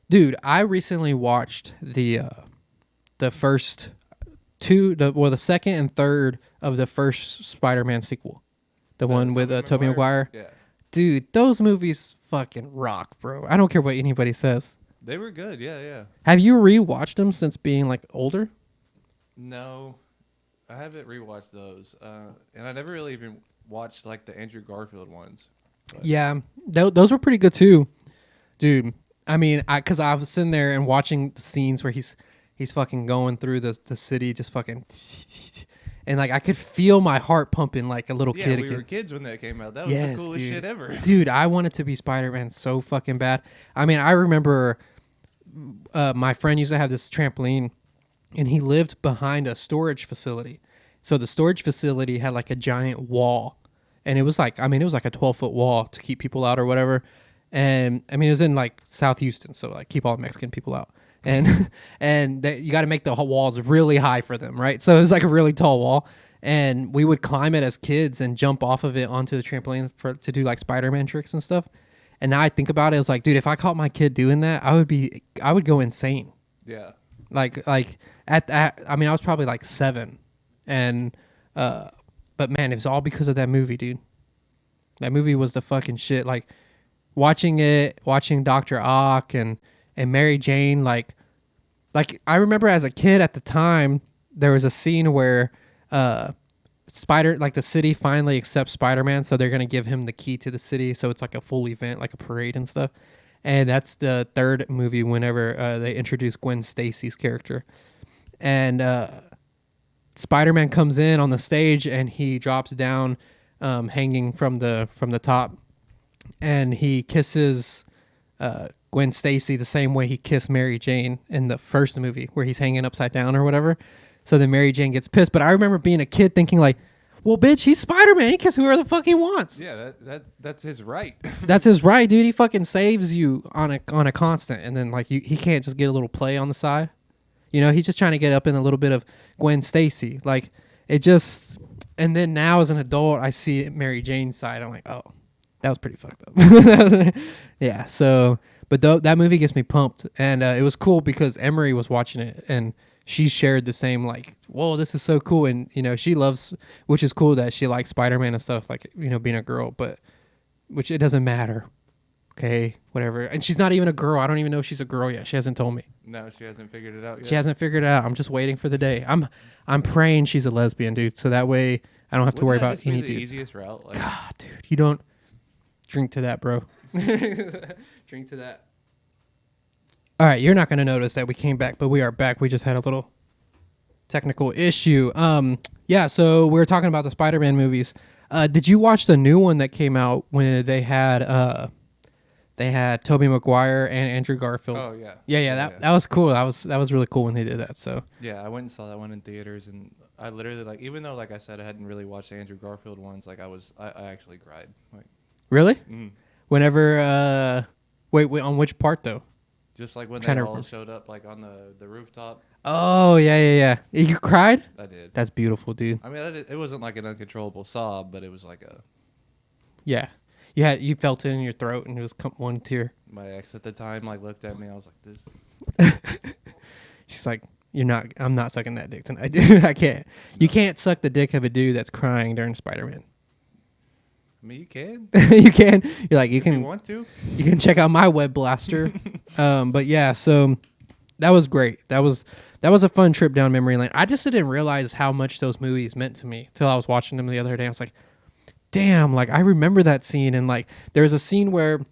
Dude, I recently watched the first the second and third of the first Spider-Man sequel, the one with Tobey Maguire. Yeah, Dude, those movies fucking rock, bro. I don't care what anybody says. they were good. Yeah, yeah. Have you rewatched them since being like older? No, I haven't rewatched those, and I never really even watched like the Andrew Garfield ones. But Yeah, those were pretty good too, dude. I mean, because I was sitting there and watching the scenes where he's fucking going through the city, just fucking, and like I could feel my heart pumping like a little yeah, kid we again. were kids when that came out. That was Yes, the coolest dude. shit ever. Dude, I wanted to be Spider-Man so fucking bad. I mean, I remember my friend used to have this trampoline, and he lived behind a storage facility. So the storage facility had like a giant wall, and it was like, I mean, it was like a 12-foot wall to keep people out or whatever. And I mean, it was in like South Houston, so like keep all Mexican people out. And you got to make the walls really high for them, right? So it was like a really tall wall, and we would climb it as kids and jump off of it onto the trampoline to do like Spider-Man tricks and stuff. And now I think about it, it's like, dude, if I caught my kid doing that, I would go insane. Yeah, Like I mean, I was probably like 7, and but man, it was all because of that movie, dude. That movie was the fucking shit. Like watching Dr. Ock and Mary Jane, like I remember as a kid at the time, there was a scene where the city finally accepts Spider-Man, so they're gonna give him the key to the city, so it's like a full event, like a parade and stuff. And that's the third movie whenever they introduce Gwen Stacy's character, and Spider-Man comes in on the stage and he drops down, hanging from the top, and he kisses Gwen Stacy the same way he kissed Mary Jane in the first movie, where he's hanging upside down or whatever. So then Mary Jane gets pissed. But I remember being a kid thinking like, well, bitch, he's Spider-Man. He kisses whoever the fuck he wants. yeah. That's his right. That's his right, dude. He fucking saves you on a constant, and then like he can't just get a little play on the side. You know, he's just trying to get up in a little bit of Gwen Stacy. Like it just, and then now as an adult, I see Mary Jane's side. I'm like, oh, that was pretty fucked up. Yeah. So, but that movie gets me pumped, and it was cool because Emery was watching it, and she shared the same like, whoa, this is so cool, and you know she loves, which is cool that she likes Spider-Man and stuff, like, you know, being a girl, but which it doesn't matter. Okay, whatever. And she's not even a girl. I don't even know if she's a girl yet. She hasn't told me. No, she hasn't figured it out yet. She hasn't figured it out. I'm just waiting for the day. I'm praying she's a lesbian, dude. So that way I don't have to worry Wouldn't about that just be any the dudes. easiest route. Like, God, dude, you don't drink to that, bro. Drink to that. All right, you're not gonna notice that we came back, but we are back. We just had a little technical issue. Yeah. So we were talking about the Spider-Man movies. Did you watch the new one that came out when they had Tobey Maguire and Andrew Garfield? oh yeah. Yeah, that was cool. That was really cool when they did that. So Yeah, I went and saw that one in theaters, and I literally like, even though like I said I hadn't really watched the Andrew Garfield ones, like I actually cried. Like, really, mm. whenever wait, on which part though? Just like when Trying they to all remember. showed up like on the rooftop. Oh yeah. You cried? I did. That's beautiful, dude. I mean, it wasn't like an uncontrollable sob, but it was like Yeah, you felt it in your throat, and it was one tear. my ex at the time like looked at me. I was like, this. She's like, I'm not sucking that dick tonight, dude. I can't. You can't suck the dick of a dude that's crying during Spider-Man. I mean, you can. You can. You're like, you If you can. want to. You can check out my web blaster. But yeah, so that was great. That was a fun trip down memory lane. I just didn't realize how much those movies meant to me till I was watching them the other day. I was like, damn, like I remember that scene. And like there's a scene where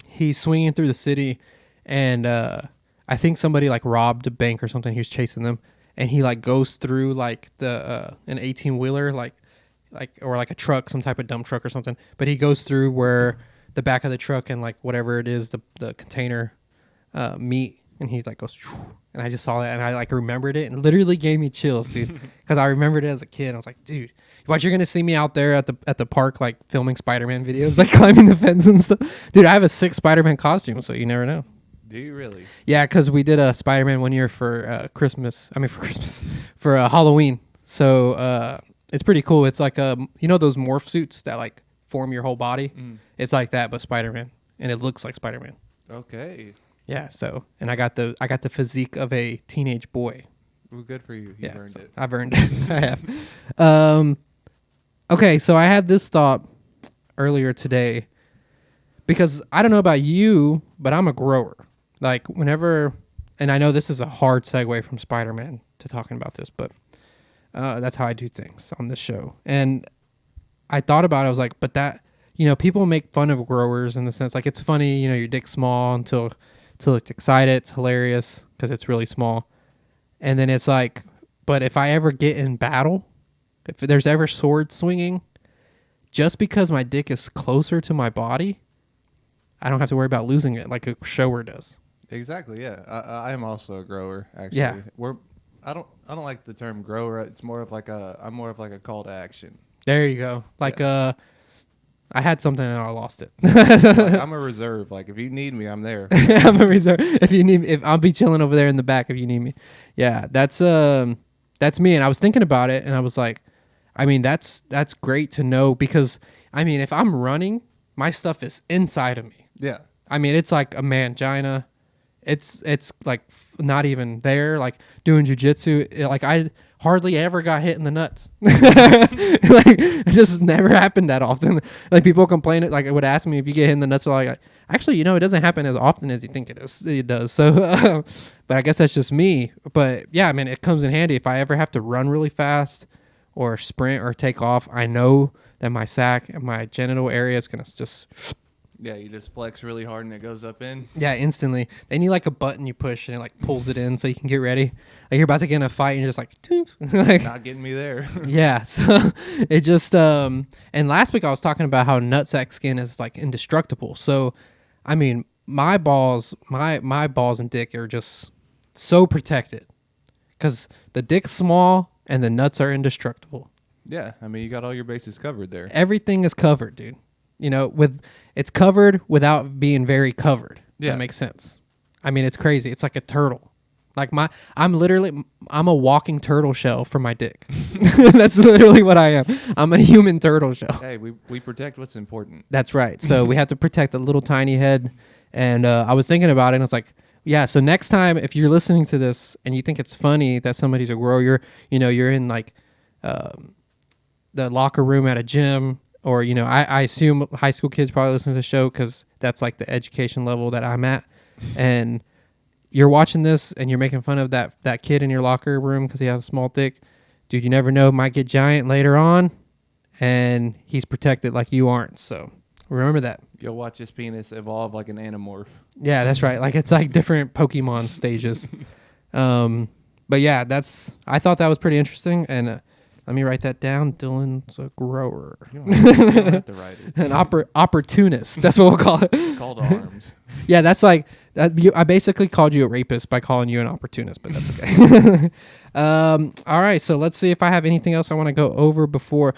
he's swinging through the city, and I think somebody like robbed a bank or something. He was chasing them, and he like goes through like the an 18-wheeler, like or like a truck, some type of dump truck or something. But he goes through where the back of the truck and like whatever it is, the container meet, and he like goes, and I just saw that, and I like remembered it, and literally gave me chills, dude, because I remembered it as a kid. I was like, dude, what, you're gonna see me out there at the park like filming Spider-Man videos, like climbing the fence and stuff, dude. I have a sick Spider-Man costume, so you never know. Do you really? Yeah, because we did a Spider-Man one year for Christmas. I mean, for Christmas, for Halloween. So it's pretty cool. It's like you know those morph suits that like form your whole body. Mm. It's like that, but Spider-Man, and it looks like Spider-Man. Okay. Yeah. So, and I got the physique of a teenage boy. Well, good for you. You've earned it. I've earned it. I have. Okay, so I had this thought earlier today because I don't know about you, but I'm a grower. Like whenever, and I know this is a hard segue from Spider-Man to talking about this, but that's how I do things on this show. And I thought about it. I was like, but that, people make fun of growers in the sense like it's funny, your dick's small until it's excited. It's hilarious because it's really small. And then it's like, but if I ever get in battle, if there's ever sword swinging, just because my dick is closer to my body, I don't have to worry about losing it like a shower does. Exactly. Yeah, I am also a grower. Actually, yeah. I don't like the term grower. It's more of like I'm more of like a call to action. There you go. Like I had something and I lost it. Like, I'm a reserve. Like if you need me, I'm there. I'm a reserve. If you need me, if I'll be chilling over there in the back if you need me. Yeah, that's me. And I was thinking about it and I was like, I mean, that's great to know because I mean, if I'm running, my stuff is inside of me. Yeah. I mean, it's like a mangina. It's like not even there. Like doing jujitsu, like I hardly ever got hit in the nuts. Like it just never happened that often. Like people complain it. Like it would ask me if you get hit in the nuts. So like, actually, it doesn't happen as often as you think it is. It does. So, but I guess that's just me. But yeah, I mean, it comes in handy if I ever have to run really fast or sprint or take off. I know that my sack and my genital area is gonna just. Yeah, you just flex really hard and it goes up in. Yeah, instantly. They need like a button you push and it like pulls it in so you can get ready. Like you're about to get in a fight and you're just like, like not getting me there. Yeah, so it just and last week I was talking about how nutsack skin is like indestructible. So I mean, my balls and dick are just so protected because the dick's small and the nuts are indestructible. Yeah, I mean you got all your bases covered there. Everything is covered, dude. It's covered without being very covered. Yeah. That makes sense. I mean, it's crazy. It's like a turtle. Like I'm a walking turtle shell for my dick. That's literally what I am. I'm a human turtle shell. Hey, we protect what's important. That's right. So we have to protect the little tiny head. And I was thinking about it and I was like, yeah, so next time if you're listening to this and you think it's funny that somebody's a grower, you're in like the locker room at a gym. Or, I assume high school kids probably listen to the show because that's like the education level that I'm at. And you're watching this and you're making fun of that kid in your locker room because he has a small dick. Dude, you never know. Might get giant later on. And he's protected like you aren't. So remember that. You'll watch his penis evolve like an animorph. Yeah, that's right. Like it's like different Pokemon stages. But yeah, I thought that was pretty interesting. And let me write that down. Dylan's a grower. You don't have to write it. An opportunist. That's what we'll call it. Call to arms. Yeah, that's like that. I basically called you a rapist by calling you an opportunist, but that's okay. All right, so let's see if I have anything else I want to go over before.